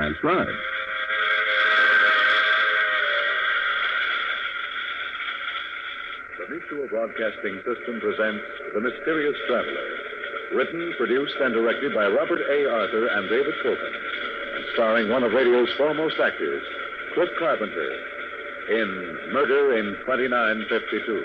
Transcribed. The Mutual Broadcasting System presents The Mysterious Traveler. Written, produced, and directed by Robert A. Arthur and David Copen. And starring one of radio's foremost actors, Cliff Carpenter, in Murder in 2952.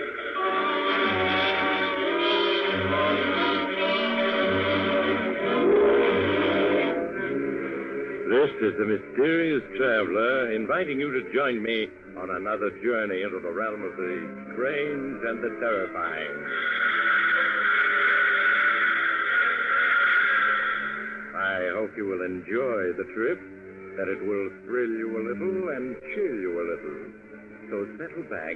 This is the Mysterious Traveler, inviting you to join me on another journey into the realm of the strange and the terrifying. I hope you will enjoy the trip, that it will thrill you a little and chill you a little. So settle back,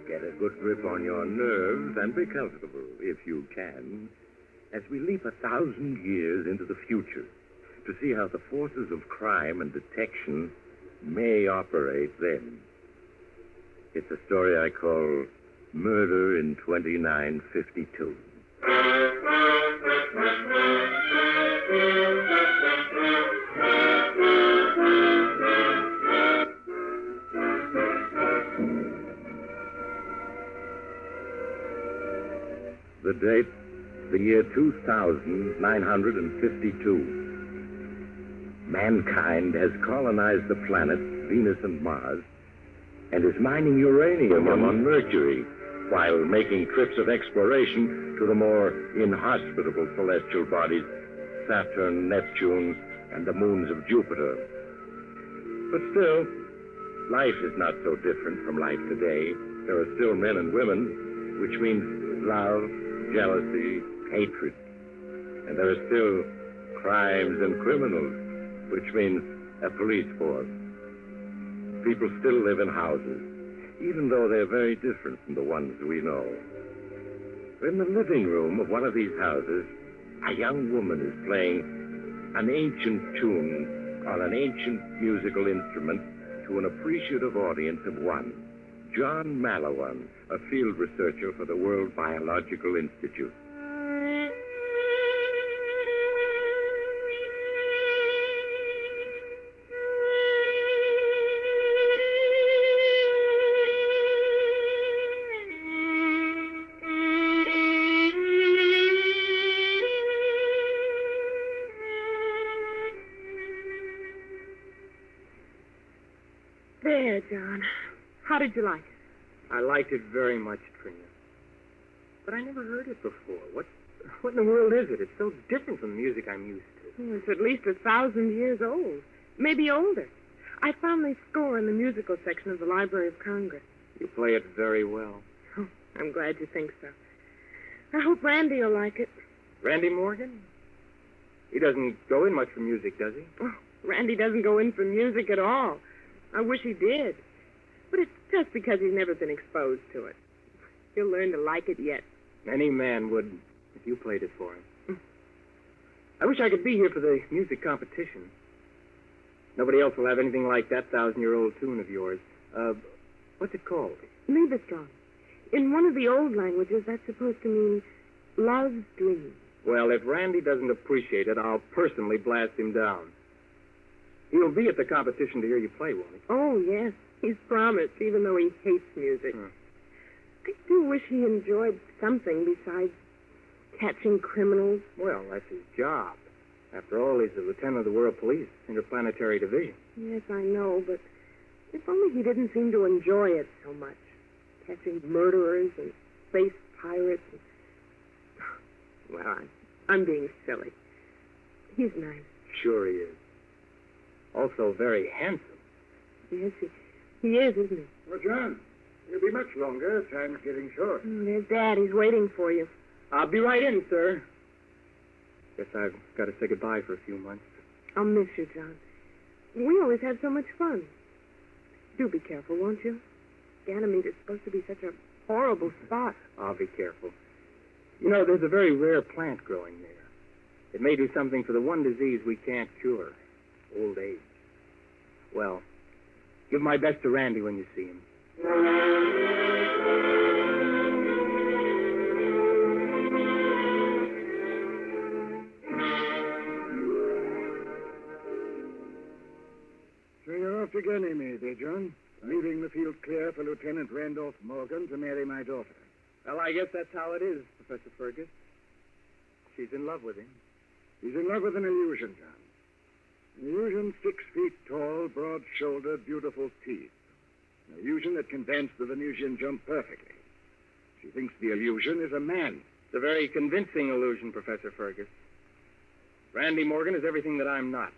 get a good grip on your nerves, and be comfortable, if you can, as we leap 1,000 years into the future to see how the forces of crime and detection may operate then. It's a story I call Murder in 2952. The date, the year 2952. Mankind has colonized the planets Venus and Mars and is mining uranium on Mercury while making trips of exploration to the more inhospitable celestial bodies, Saturn, Neptune, and the moons of Jupiter. But still, life is not so different from life today. There are still men and women, which means love, jealousy, hatred. And there are still crimes and criminals, which means a police force. People still live in houses, even though they're very different from the ones we know. In the living room of one of these houses, a young woman is playing an ancient tune on an ancient musical instrument to an appreciative audience of one, John Malawan, a field researcher for the World Biological Institute. There, John. How did you like it? I liked it very much, Trina. But I never heard it before. What in the world is it? It's so different from the music I'm used to. Oh, it's at least 1,000 years old. Maybe older. I found the score in the musical section of the Library of Congress. You play it very well. Oh, I'm glad you think so. I hope Randy will like it. Randy Morgan? He doesn't go in much for music, does he? Oh, Randy doesn't go in for music at all. I wish he did. But it's just because he's never been exposed to it. He'll learn to like it yet. Any man would if you played it for him. I wish I could be here for the music competition. Nobody else will have anything like that 1,000-year-old tune of yours. What's it called? Liebestrong. In one of the old languages, that's supposed to mean love's dream. Well, if Randy doesn't appreciate it, I'll personally blast him down. He'll be at the competition to hear you play, won't he? Oh, yes. He's promised, even though he hates music. I do wish he enjoyed something besides catching criminals. Well, that's his job. After all, he's the lieutenant of the World Police, Interplanetary Division. Yes, I know, but if only he didn't seem to enjoy it so much. Catching murderers and space pirates. And... Well, I'm being silly. He's nice. Sure he is. Also very handsome. Yes, he is, isn't he? Well, John, you'll be much longer. Time's getting short. Oh, there's Dad. He's waiting for you. I'll be right in, sir. Guess I've got to say goodbye for a few months. I'll miss you, John. We always had so much fun. Do be careful, won't you? Ganymede is supposed to be such a horrible spot. I'll be careful. You know, there's a very rare plant growing there. It may do something for the one disease we can't cure. Old age. Well, give my best to Randy when you see him. again, immediately, John. Leaving the field clear for Lieutenant Randolph Morgan to marry my daughter. Well, I guess that's how it is, Professor Fergus. She's in love with him. He's in love with an illusion, John. An illusion 6 feet tall, broad-shouldered, beautiful teeth. An illusion that can dance the Venusian jump perfectly. She thinks the illusion is a man. It's a very convincing illusion, Professor Fergus. Randy Morgan is everything that I'm not.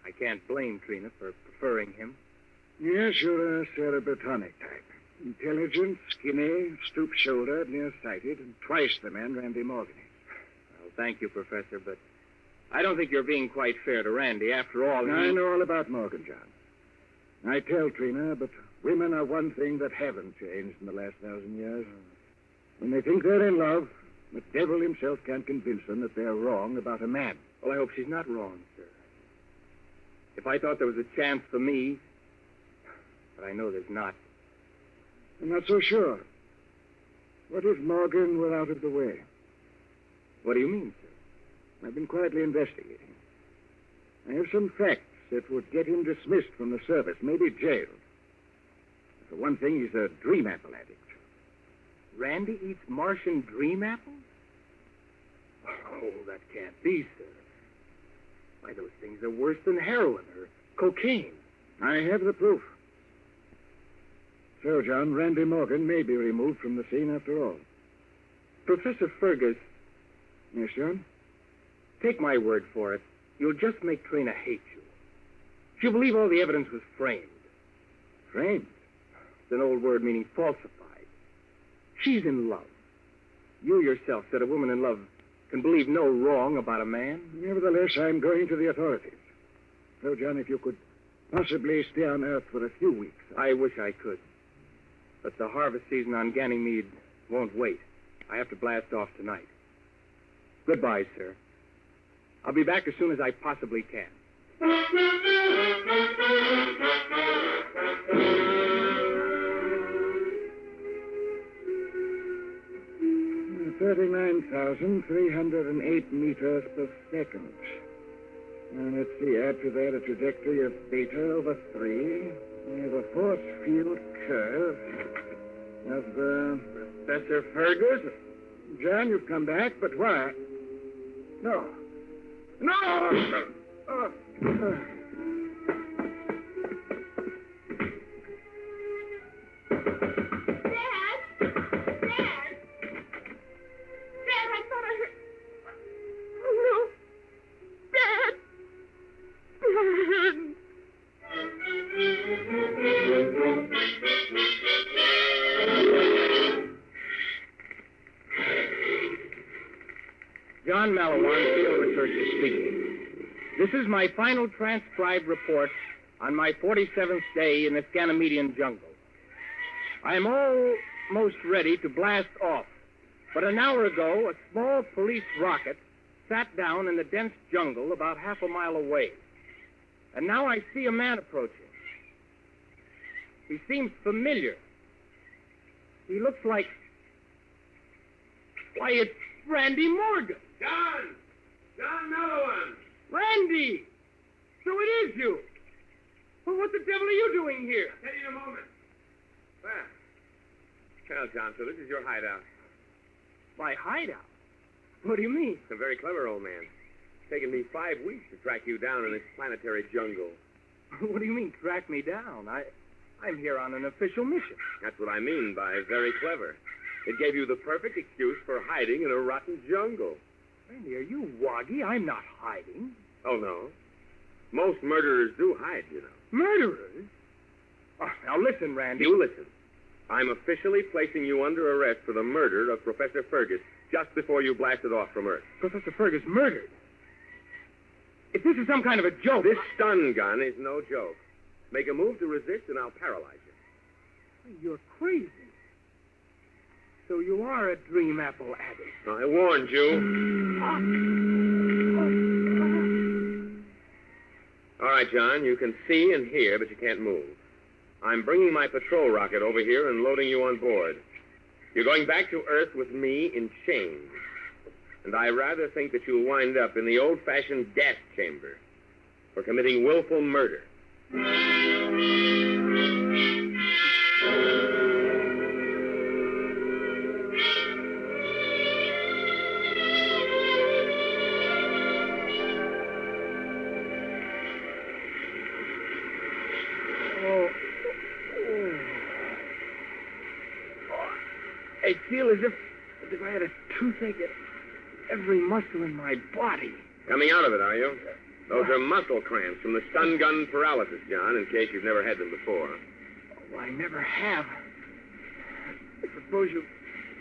I can't blame Trina for preferring him. Yes, you're a cerebrotonic type. Intelligent, skinny, stoop-shouldered, nearsighted, and twice the man Randy Morgan is. Well, thank you, Professor, but I don't think you're being quite fair to Randy. After all, I know all about Morgan, John. I tell Trina, but women are one thing that haven't changed in the last 1,000 years. When they think they're in love, the devil himself can't convince them that they're wrong about a man. Well, I hope she's not wrong, sir. If I thought there was a chance for me, but I know there's not. I'm not so sure. What if Morgan were out of the way? What do you mean, sir? I've been quietly investigating. I have some facts that would get him dismissed from the service, maybe jailed. For one thing, he's a dream apple addict. Randy eats Martian dream apples? Oh, that can't be, sir. Why, those things are worse than heroin or cocaine. I have the proof. So, John, Randy Morgan may be removed from the scene after all. Professor Fergus. Yes, John? Take my word for it. You'll just make Trina hate you. She'll believe all the evidence was framed. Framed? It's an old word meaning falsified. She's in love. You yourself said a woman in love can believe no wrong about a man. Nevertheless, I'm going to the authorities. So, John, if you could possibly stay on Earth for a few weeks. I wish I could. But the harvest season on Ganymede won't wait. I have to blast off tonight. Goodbye, sir. I'll be back as soon as I possibly can. 39,308 meters per second. Now, let's see, add to that a trajectory of beta over 3. We have a force field curve of Professor Fergus? John, you've come back, but why? No. No! John Malawan, field researcher speaking. This is my final transcribed report on my 47th day in this Ganymedian jungle. I am almost ready to blast off, but an hour ago, a small police rocket sat down in the dense jungle about half a mile away. And now I see a man approaching. He seems familiar. He looks like... Why, it's Randy Morgan. John Malawan. Randy! So it is you. Well, what the devil are you doing here? I'll tell you in a moment. Well, John, so this is your hideout. My hideout? What do you mean? A very clever old man. It's taken me 5 weeks to track you down in this planetary jungle. What do you mean, track me down? I'm here on an official mission. That's what I mean by very clever. It gave you the perfect excuse for hiding in a rotten jungle. Randy, are you woggy? I'm not hiding. Oh, no? Most murderers do hide, you know. Murderers? Oh, now listen, Randy. You listen. I'm officially placing you under arrest for the murder of Professor Fergus just before you blasted off from Earth. Professor Fergus murdered? If this is some kind of a joke... This stun gun is no joke. Make a move to resist and I'll paralyze you. You're crazy. So you are a dream apple addict. I warned you. All right, John, you can see and hear, but you can't move. I'm bringing my patrol rocket over here and loading you on board. You're going back to Earth with me in chains. And I rather think that you'll wind up in the old-fashioned gas chamber for committing willful murder. I feel as if I had a toothache at every muscle in my body. Coming out of it, are you? Those are muscle cramps from the stun gun paralysis, John, in case you've never had them before. Oh, I never have. I suppose you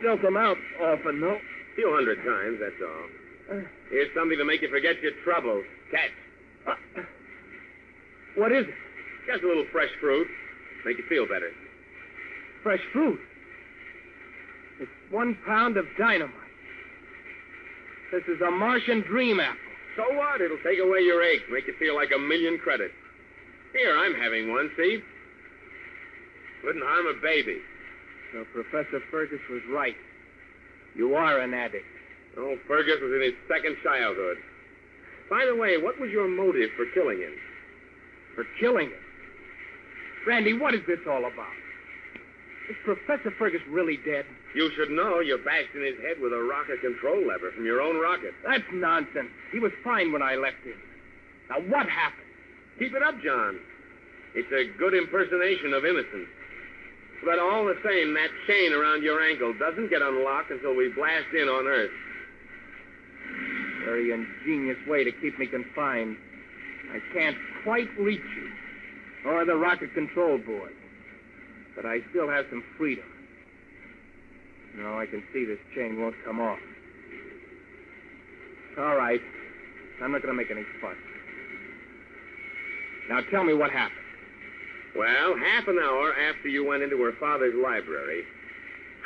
dealt them out often, though. A few hundred times, that's all. Here's something to make you forget your troubles. Catch. What is it? Just a little fresh fruit. Make you feel better. Fresh fruit. It's 1 pound of dynamite. This is a Martian dream apple. So what? It'll take away your ache, make you feel like 1,000,000 credits. Here, I'm having one, see? Wouldn't harm a baby. So Professor Fergus was right. You are an addict. Oh, Fergus was in his second childhood. By the way, what was your motive for killing him? For killing him? Randy, what is this all about? Is Professor Fergus really dead? You should know you bashed in his head with a rocket control lever from your own rocket. That's nonsense. He was fine when I left him. Now, what happened? Keep it up, John. It's a good impersonation of innocence. But all the same, that chain around your ankle doesn't get unlocked until we blast in on Earth. Very ingenious way to keep me confined. I can't quite reach you, or the rocket control board. But I still have some freedom. No, I can see this chain won't come off. All right. I'm not going to make any fuss. Now tell me what happened. Well, half an hour after you went into her father's library,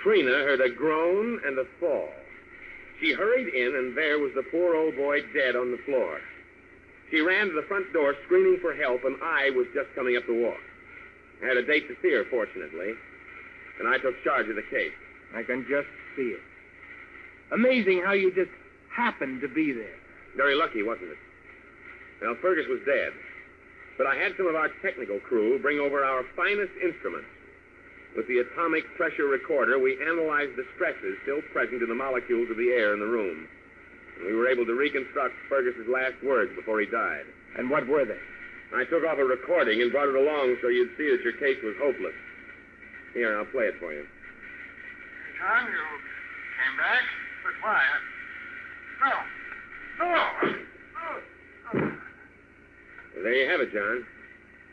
Trina heard a groan and a fall. She hurried in, and there was the poor old boy dead on the floor. She ran to the front door screaming for help, and I was just coming up the walk. I had a date to see her, fortunately, and I took charge of the case. I can just see it. Amazing how you just happened to be there. Very lucky, wasn't it? Well, Fergus was dead, but I had some of our technical crew bring over our finest instruments. With the atomic pressure recorder, we analyzed the stresses still present in the molecules of the air in the room. And we were able to reconstruct Fergus's last words before he died. And what were they? I took off a recording and brought it along so you'd see that your case was hopeless. Here, I'll play it for you. John, you came back? But why? No. There you have it, John.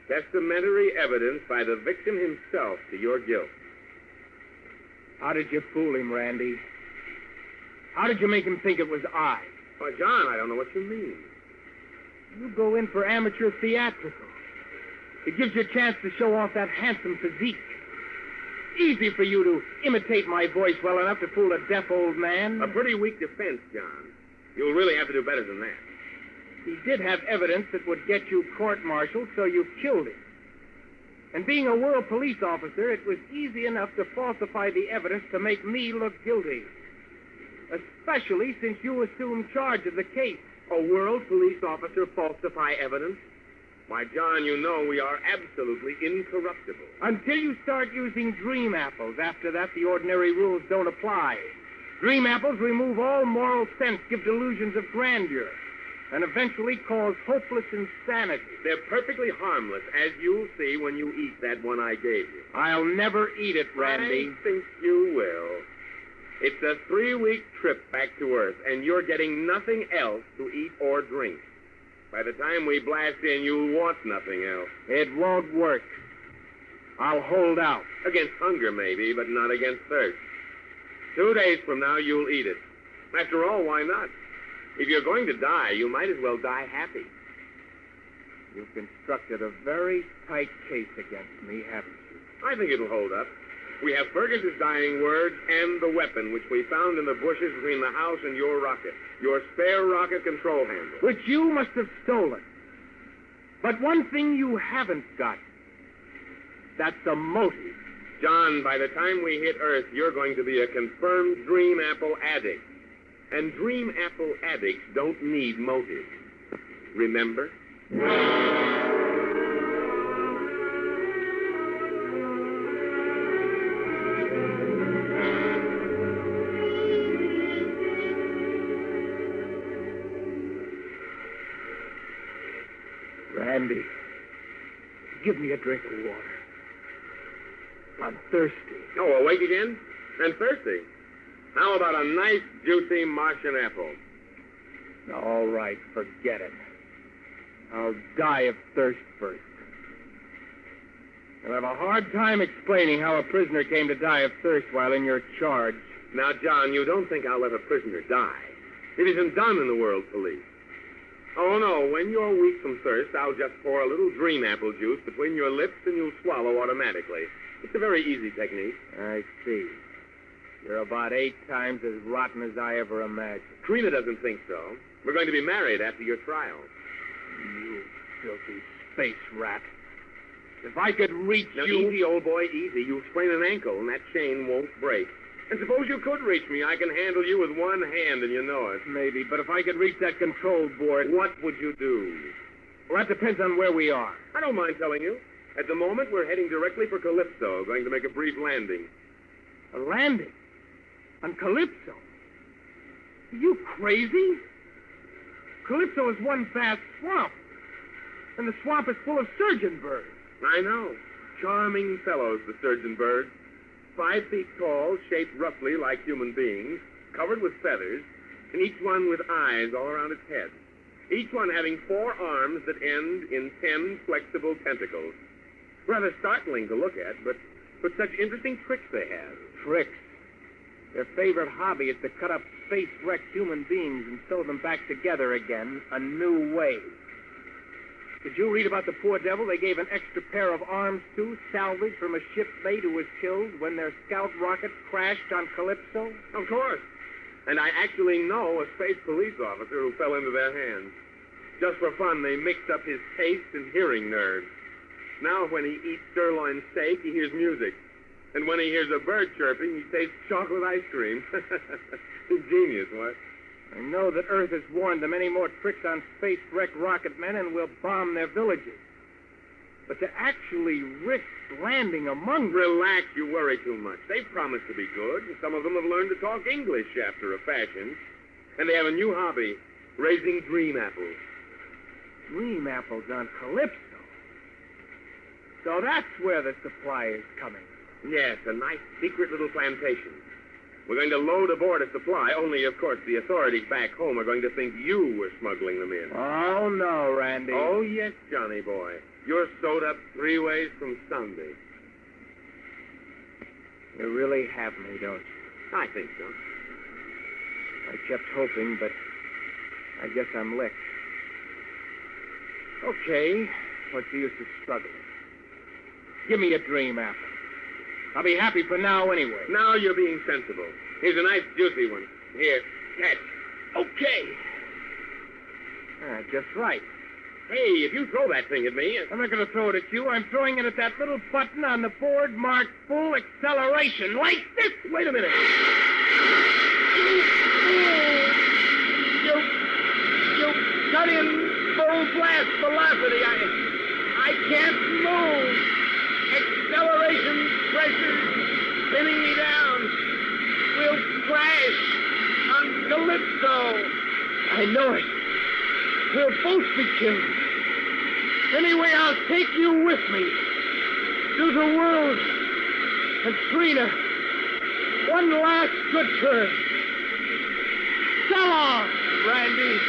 Testamentary evidence by the victim himself to your guilt. How did you fool him, Randy? How did you make him think it was I? Oh, John, I don't know what you mean. You go in for amateur theatrical. It gives you a chance to show off that handsome physique. Easy for you to imitate my voice well enough to fool a deaf old man. A pretty weak defense, John. You'll really have to do better than that. He did have evidence that would get you court-martialed, so you killed him. And being a world police officer, it was easy enough to falsify the evidence to make me look guilty. Especially since you assumed charge of the case. A world police officer falsify evidence? Why, John, you know we are absolutely incorruptible. Until you start using dream apples. After that, the ordinary rules don't apply. Dream apples remove all moral sense, give delusions of grandeur, and eventually cause hopeless insanity. They're perfectly harmless, as you'll see when you eat that one I gave you. I'll never eat it, Randy. I think you will. It's a 3-week trip back to Earth, and you're getting nothing else to eat or drink. By the time we blast in, you'll want nothing else. It won't work. I'll hold out. Against hunger, maybe, but not against thirst. 2 days from now, you'll eat it. After all, why not? If you're going to die, you might as well die happy. You've constructed a very tight case against me, haven't you? I think it'll hold up. We have Fergus's dying words and the weapon, which we found in the bushes between the house and your rocket. Your spare rocket control handle. Which you must have stolen. But one thing you haven't got. That's a motive. John, by the time we hit Earth, you're going to be a confirmed Dream Apple addict. And Dream Apple addicts don't need motives. Remember? Randy, give me a drink of water. I'm thirsty. Oh, awake again? And thirsty? How about a nice, juicy Martian apple? All right, forget it. I'll die of thirst first. You'll have a hard time explaining how a prisoner came to die of thirst while in your charge. Now, John, you don't think I'll let a prisoner die. It isn't done in the world police. Oh, no, when you're weak from thirst, I'll just pour a little dream apple juice between your lips and you'll swallow automatically. It's a very easy technique. I see. You're about 8 times as rotten as I ever imagined. Trina doesn't think so. We're going to be married after your trial. You filthy space rat. If I could reach Now, you... easy, old boy, easy. You'll sprain an ankle, and that chain won't break. And suppose you could reach me. I can handle you with one hand, and you know it. Maybe, but if I could reach that control board... What would you do? Well, that depends on where we are. I don't mind telling you. At the moment, we're heading directly for Calypso, going to make a brief landing. A landing? On Calypso? Are you crazy? Calypso is one vast swamp. And the swamp is full of surgeon birds. I know. Charming fellows, the surgeon birds. 5 feet tall, shaped roughly like human beings, covered with feathers, and each one with eyes all around its head. Each one having 4 arms that end in 10 flexible tentacles. Rather startling to look at, but such interesting tricks they have. Tricks? Their favorite hobby is to cut up space-wrecked human beings and sew them back together again a new way. Did you read about the poor devil they gave an extra pair of arms to, salvaged from a shipmate who was killed when their scout rocket crashed on Calypso? Of course. And I actually know a space police officer who fell into their hands. Just for fun, they mixed up his taste and hearing nerves. Now when he eats sirloin steak, he hears music. And when he hears a bird chirping, he tastes chocolate ice cream. Genius, what? I know that Earth has warned them any more tricks on space-wrecked rocket men and will bomb their villages. But to actually risk landing among them... Relax, you worry too much. They promise to be good, and some of them have learned to talk English after a fashion. And they have a new hobby, raising dream apples. Dream apples on Calypso? So that's where the supply is coming. Yes, a nice secret little plantation. We're going to load aboard a supply, only, of course, the authorities back home are going to think you were smuggling them in. Oh, no, Randy. Oh, yes, Johnny boy. You're sewed up 3 ways from Sunday. You really have me, don't you? I think so. I kept hoping, but I guess I'm licked. Okay, what's the use of struggling? Give me a dream apple. I'll be happy for now anyway. Now you're being sensible. Here's a nice juicy one. Here, catch. Okay. Just right. Hey, if you throw that thing at me... I'm not going to throw it at you. I'm throwing it at that little button on the board marked full acceleration. Like this. Wait a minute. You cut in full blast velocity. I can't move. Acceleration pressure spinning me down. We'll crash on Calypso. I know it. We'll both be killed. Anyway, I'll take you with me to the world. And Trina, one last good turn. So long, Randy.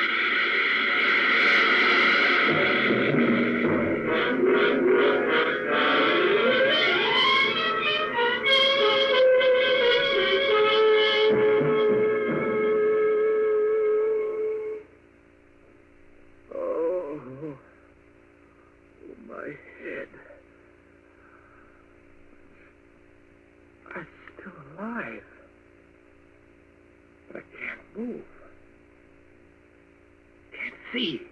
See.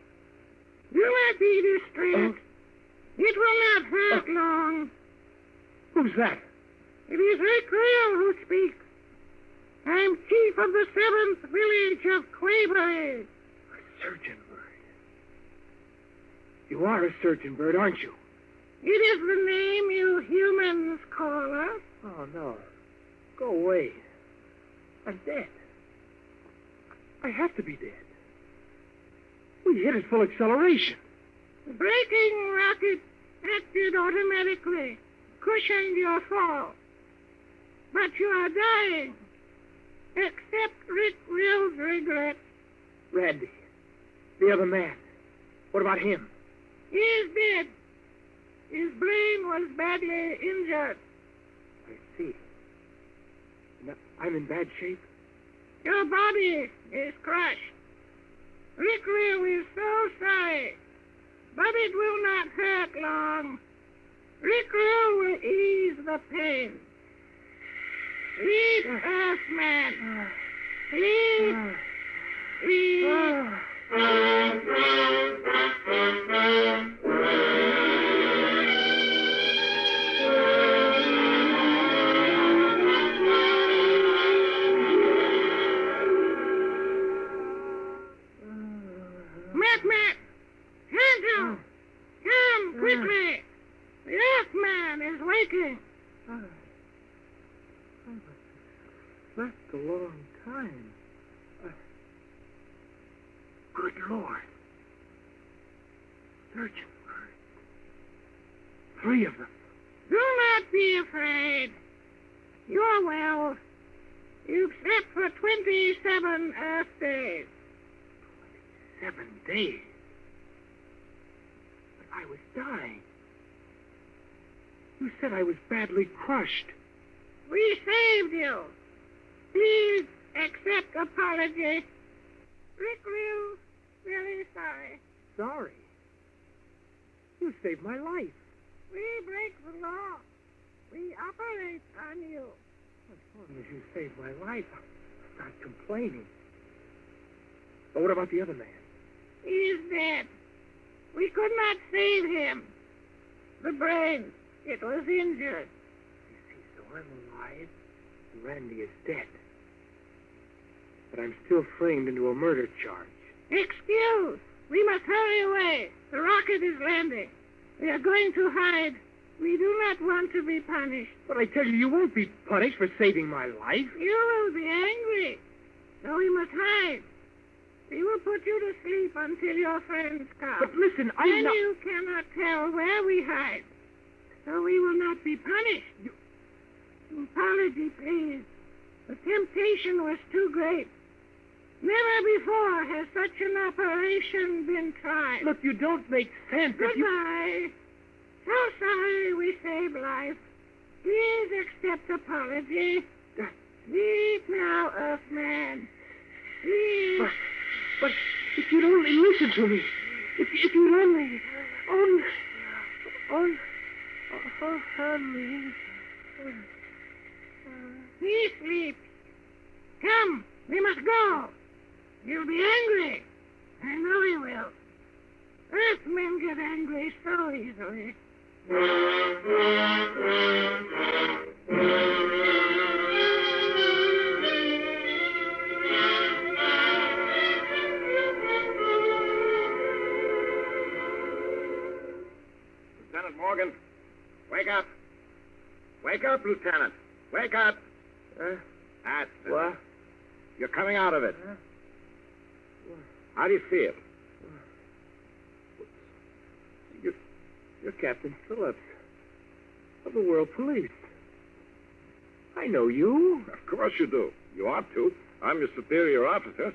Do not be distressed. It will not hurt long. Who's that? It is Recreal who speaks. I'm chief of the 7th village of Quavery. A surgeon bird. You are a surgeon bird, aren't you? It is the name you humans call us. Oh, no. Go away. I'm dead. I have to be dead. We hit at full acceleration. braking rocket acted automatically, cushioned your fall. But you are dying. Accept Rick Will's regret. Randy, the other man. What about him? He is dead. His brain was badly injured. I see. Now, I'm in bad shape. Your body is crushed. Rick Will is so sorry, but it will not hurt long. Rick will ease the pain. Sleep, Earthman. Sleep. Sleep. Matt! Handle! Come, quickly! The Earthman is waking. Slept a long time. Good Lord. Surgeon birds. 3 of them. Do not be afraid. You're well. You've slept for 27 Earth days. 7 days. But I was dying. You said I was badly crushed. We saved you. Please accept apology. Rick Will, really sorry. Sorry? You saved my life. We break the law. We operate on you. As long as you saved my life, I'm not complaining. But what about the other man? He's dead. We could not save him. The brain, it was injured. You see, so I'm alive, and Randy is dead. But I'm still framed into a murder charge. Excuse. We must hurry away. The rocket is landing. We are going to hide. We do not want to be punished. But I tell you, you won't be punished for saving my life. You will be angry. So we must hide. We will put you to sleep until your friends come. But listen, Then you cannot tell where we hide. So we will not be punished. Apology, please. The temptation was too great. Never before has such an operation been tried. Look, you don't make sense. Goodbye. So sorry we saved life. Please accept apology. Sleep now, Earthman. Sleep. But if you'd only listen to me. If you'd only... He sleeps. Come, we must go. You'll be angry. I know he will. Earthmen get angry so easily. Lieutenant Morgan, wake up. Wake up, Lieutenant. Wake up. That's it. What? You're coming out of it. How do you feel? You're Captain Phillips of the World Police. I know you. Of course you do. You ought to. I'm your superior officer.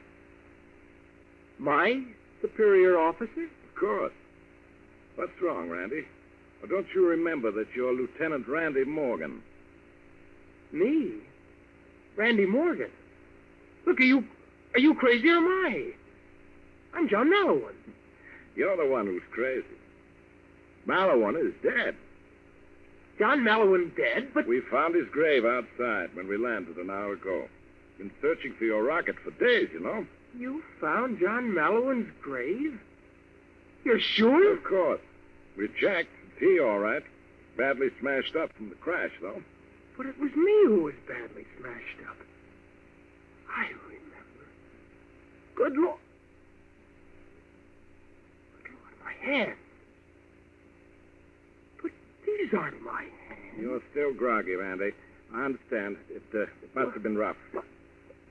My superior officer? Of course. What's wrong, Randy? Or don't you remember that you're Lieutenant Randy Morgan? Me? Randy Morgan? Look, are you crazy or am I? I'm John Mallowan. You're the one who's crazy. Mallowan is dead. John Mallowan dead? But We found his grave outside when we landed an hour ago. Been searching for your rocket for days, you know. you found John Mallowan's grave? You're sure? Of course. We checked. It's he, all right. Badly smashed up from the crash, though. But it was me who was badly smashed up. I remember. Good Lord. Good Lord, my hands. But these aren't my hands. You're still groggy, Randy. I understand. It must have been rough.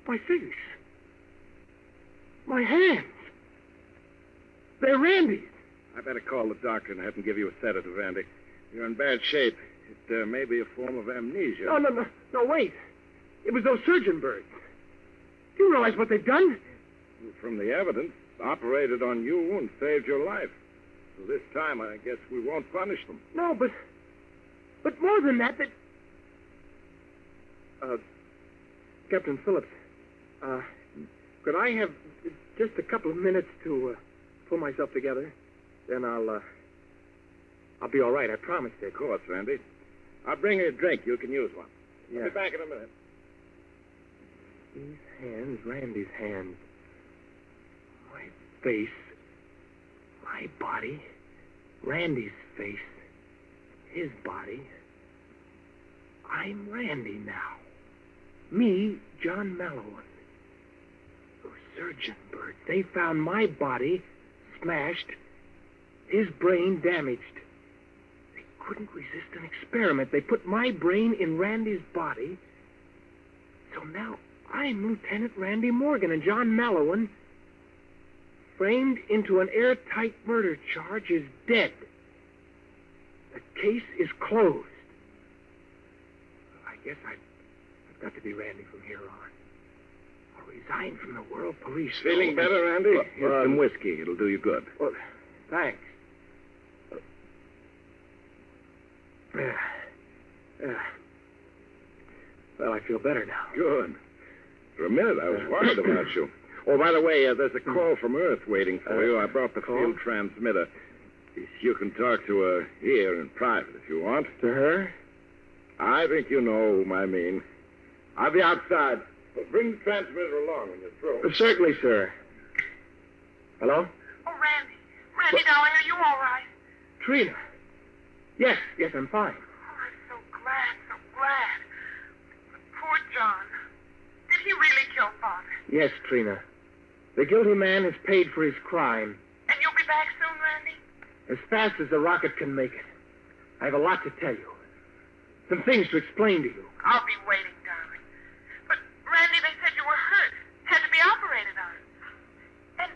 My face. My hands. They're Randy's. I better call the doctor and have him give you a sedative, Andy. You're in bad shape. It may be a form of amnesia. No, wait. It was those surgeon birds. Do you realize what they've done? From the evidence, operated on you and saved your life. So this time, I guess we won't punish them. No, but more than that, Captain Phillips, could I have just a couple of minutes to pull myself together? Then I'll be all right, I promise you. Of course, Randy. I'll bring you a drink. You can use one. Yeah. I'll be back in a minute. These hands, Randy's hands. My face. My body. Randy's face. His body. I'm Randy now. Me, John Mallowan. Those surgeon birds, they found my body smashed, his brain damaged. They couldn't resist an experiment. They put my brain in Randy's body. So now I'm Lieutenant Randy Morgan, and John Mallowan, framed into an airtight murder charge, is dead. The case is closed. I guess I've got to be Randy from here on. I'll resign from the World Police. Feeling better, Randy? Here's some whiskey. It'll do you good. Well, thanks. Well, I feel better now. Good. For a minute, I was worried about you. Oh, by the way, there's a call from Earth waiting for you. I brought the field transmitter. You can talk to her here in private if you want. To her? I think you know whom I mean. I'll be outside. Well, bring the transmitter along when you're through. Certainly, sir. Hello? Oh, Randy. Randy, darling, are you all right? Trina. Yes, I'm fine. Oh, I'm so glad, so glad. But poor John. Did he really kill Father? Yes, Trina. The guilty man has paid for his crime. And you'll be back soon, Randy? As fast as the rocket can make it. I have a lot to tell you. Some things to explain to you. I'll be waiting, darling. But, Randy, they said you were hurt. Had to be operated on. And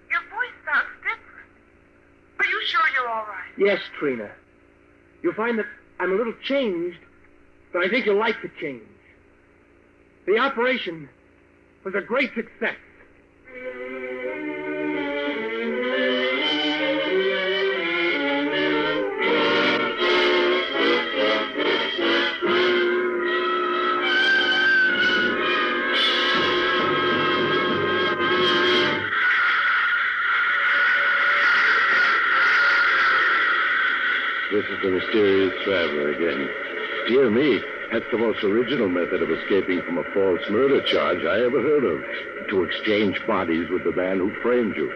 your voice sounds different. Are you sure you're all right? Yes, Trina. You'll find that I'm a little changed, but I think you'll like the change. The operation was a great success. This is the mysterious traveler again. Dear me, that's the most original method of escaping from a false murder charge I ever heard of. To exchange bodies with the man who framed you.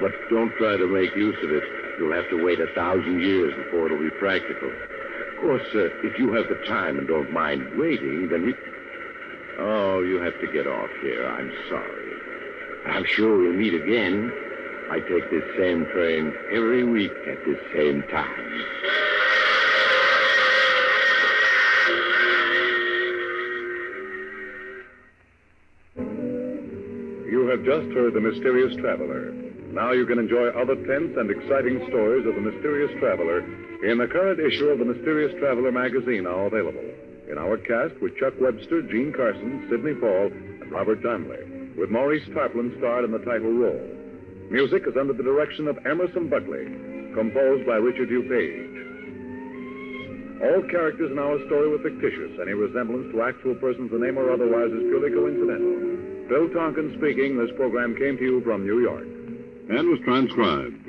But don't try to make use of it. You'll have to wait 1,000 years before it'll be practical. Of course, if you have the time and don't mind waiting, then we... Oh, you have to get off here. I'm sorry. I'm sure we'll meet again. I take this same train every week at this same time. You have just heard The Mysterious Traveler. Now you can enjoy other tense and exciting stories of The Mysterious Traveler in the current issue of The Mysterious Traveler magazine, now available. In our cast with Chuck Webster, Gene Carson, Sidney Paul, and Robert Donnelly, with Maurice Tarplin starred in the title role. Music is under the direction of Emerson Buckley, composed by Richard DuPage. All characters in our story were fictitious. Any resemblance to actual persons, the name or otherwise, is purely coincidental. Phil Tonkin speaking. This program came to you from New York. And was transcribed.